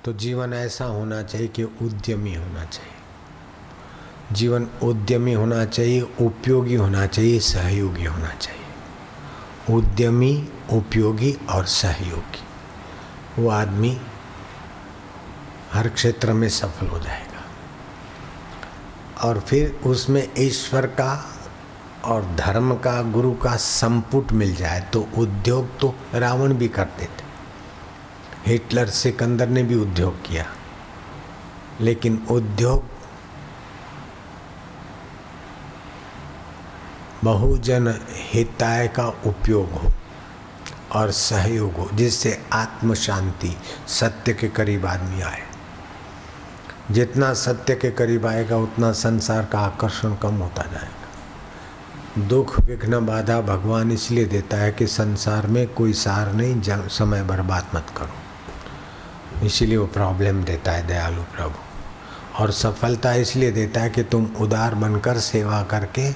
तो जीवन ऐसा होना चाहिए कि उद्यमी होना चाहिए। जीवन उद्यमी होना चाहिए, उपयोगी होना चाहिए, सहयोगी होना चाहिए। उद्यमी, उपयोगी और सहयोगी, वो आदमी हर क्षेत्र में सफल हो जाएगा। और फिर उसमें ईश्वर का और धर्म का, गुरु का संपुट मिल जाए तो उद्योग तो रावण भी करते थे। हिटलर, सिकंदर ने भी उद्योग किया, लेकिन उद्योग बहुजन हिताय का उपयोग हो और सहयोग हो, जिससे आत्म शांति, सत्य के करीब आदमी आए। जितना सत्य के करीब आएगा उतना संसार का आकर्षण कम होता जाएगा। दुख, विघ्न, बाधा भगवान इसलिए देता है कि संसार में कोई सार नहीं, समय बर्बाद मत करो, इसीलिए वो प्रॉब्लम देता है दयालु प्रभु। और सफलता इसलिए देता है कि तुम उदार बनकर सेवा करके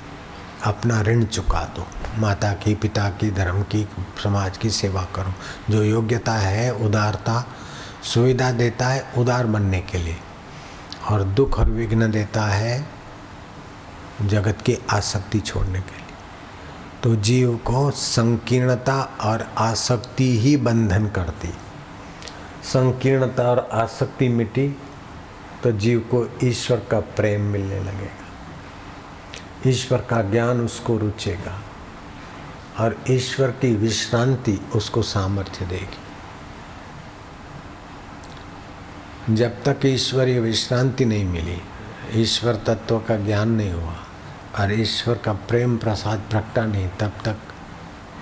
अपना ऋण चुका दो। माता की, पिता की, धर्म की, समाज की सेवा करो। जो योग्यता है, उदारता सुविधा देता है उदार बनने के लिए, और दुख और विघ्न देता है जगत की आसक्ति छोड़ने के लिए। तो जीव को संकीर्णता और आसक्ति ही बंधन करती। संकीर्णता और आसक्ति मिटी तो जीव को ईश्वर का प्रेम मिलने लगेगा, ईश्वर का ज्ञान उसको रुचेगा और ईश्वर की विश्रांति उसको सामर्थ्य देगी। जब तक ईश्वरीय विश्रांति नहीं मिली, ईश्वर तत्व का ज्ञान नहीं हुआ और ईश्वर का प्रेम प्रसाद प्रगटा नहीं, तब तक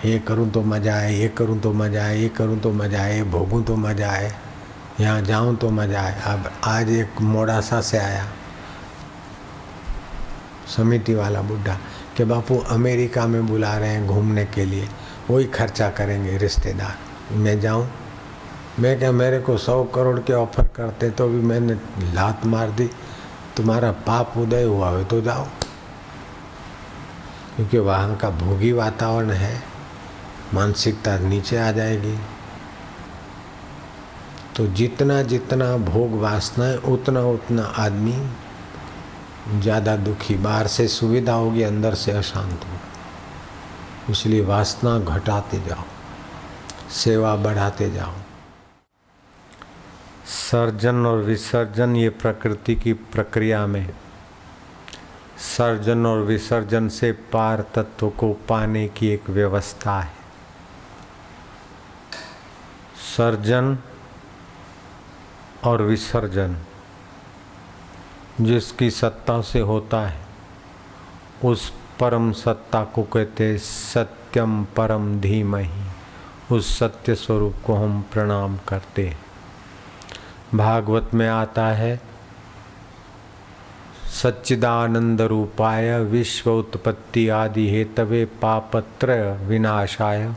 ये करूं तो मज़ा आए, ये करूं तो मज़ा आए, ये करूं तो मज़ा आए, भोगूं तो मज़ा आए, यहाँ जाऊं तो मज़ा आए। अब आज एक मोड़ासा से आया समिति वाला बुढ़ा कि बापू अमेरिका में बुला रहे हैं घूमने के लिए, वही खर्चा करेंगे रिश्तेदार, मैं जाऊं? मैं क्या, मेरे को 100 करोड़ के ऑफर करते तो भी मैंने लात मार दी। तुम्हारा पाप उदय हुआ हो तो जाओ, क्योंकि वहाँ का भोगी वातावरण है, मानसिकता नीचे आ जाएगी। तो जितना जितना भोग वासना है उतना उतना आदमी ज़्यादा दुखी। बाहर से सुविधा होगी, अंदर से अशांत होगा। इसलिए वासना घटाते जाओ, सेवा बढ़ाते जाओ। सर्जन और विसर्जन, ये प्रकृति की प्रक्रिया में सर्जन और विसर्जन से पार तत्व को पाने की एक व्यवस्था है। सर्जन और विसर्जन जिसकी सत्ता से होता है, उस परम सत्ता को कहते हैं सत्यम परम धीमहि। उस सत्य स्वरूप को हम प्रणाम करते हैं। भागवत में आता है सच्चिदानंद रूपाय विश्व उत्पत्ति आदि हेतवे पापत्रय विनाशाय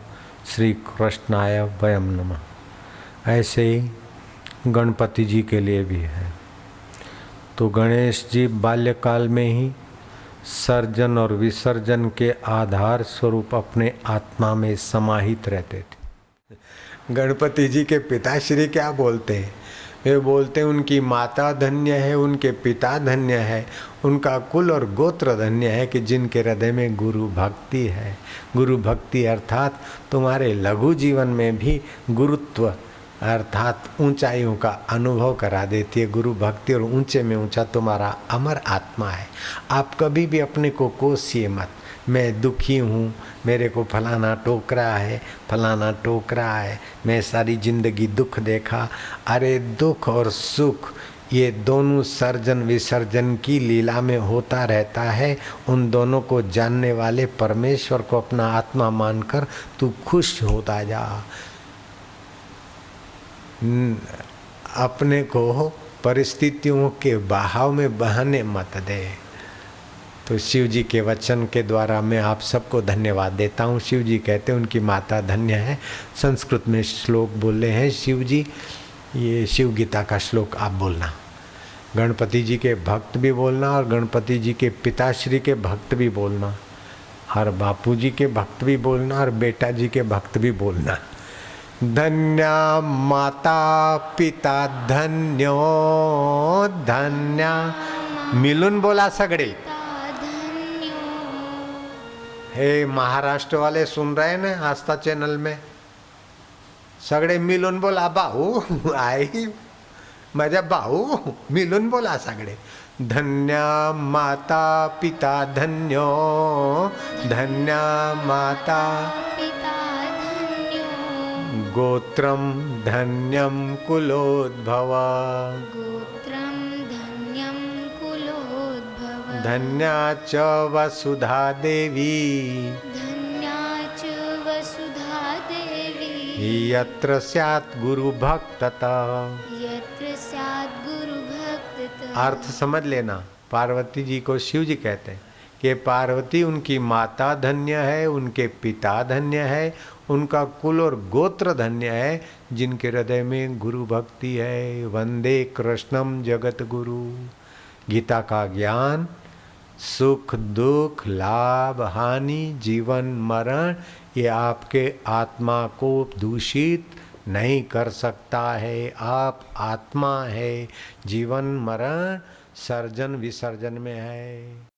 श्री कृष्णाय वयम नमः। ऐसे ही गणपति जी के लिए भी है। तो गणेश जी बाल्यकाल में ही सर्जन और विसर्जन के आधार स्वरूप अपने आत्मा में समाहित रहते थे। गणपति जी के पिताश्री क्या बोलते हैं? वे बोलते हैं उनकी माता धन्य है, उनके पिता धन्य है, उनका कुल और गोत्र धन्य है कि जिनके हृदय में गुरु भक्ति है। गुरु भक्ति अर्थात तुम्हारे लघु जीवन में भी गुरुत्व अर्थात ऊंचाइयों का अनुभव करा देती है। गुरु भक्ति और ऊंचे में ऊंचा तुम्हारा अमर आत्मा है। आप कभी भी अपने को कोसिए मत, मैं दुखी हूँ, मेरे को फलाना टोक रहा है, फलाना टोक रहा है, मैं सारी जिंदगी दुख देखा। अरे दुख और सुख ये दोनों सर्जन विसर्जन की लीला में होता रहता है। उन दोनों को जानने वाले परमेश्वर को अपना आत्मा मानकर तू खुश होता जा। अपने को परिस्थितियों के बहाव में बहाने मत दे। तो शिव जी के वचन के द्वारा मैं आप सबको धन्यवाद देता हूँ। शिव जी कहते हैं उनकी माता धन्य है। संस्कृत में श्लोक बोले हैं शिव जी, ये शिव गीता का श्लोक आप बोलना। गणपति जी के भक्त भी बोलना और गणपति जी के पिताश्री के भक्त भी बोलना, और बापू जी के भक्त भी बोलना और बेटा जी के भक्त भी बोलना। धन्या माता पिता धन्यो धन्या मिलून बोला सगळे। हे महाराष्ट्र वाले सुन रहे हैं ना आस्था चैनल में, सगळे मिलून बोला भाऊ आई माझ्या भाऊ मिलून बोला सगळे। धन्या माता पिता धन्यो धन्या माता गोत्रम धन्यम कुलोद्भव धन्या च वसुधा देवी यत्र स्यात् गुरु भक्तता। अर्थ समझ लेना, पार्वती जी को शिव जी कहते हैं कि पार्वती उनकी माता धन्य है, उनके पिता धन्य है, उनका कुल और गोत्र धन्य है, जिनके हृदय में गुरु भक्ति है। वंदे कृष्णम जगत गुरु। गीता का ज्ञान सुख दुख लाभ हानि जीवन मरण ये आपके आत्मा को दूषित नहीं कर सकता है। आप आत्मा है, जीवन मरण सर्जन विसर्जन में है।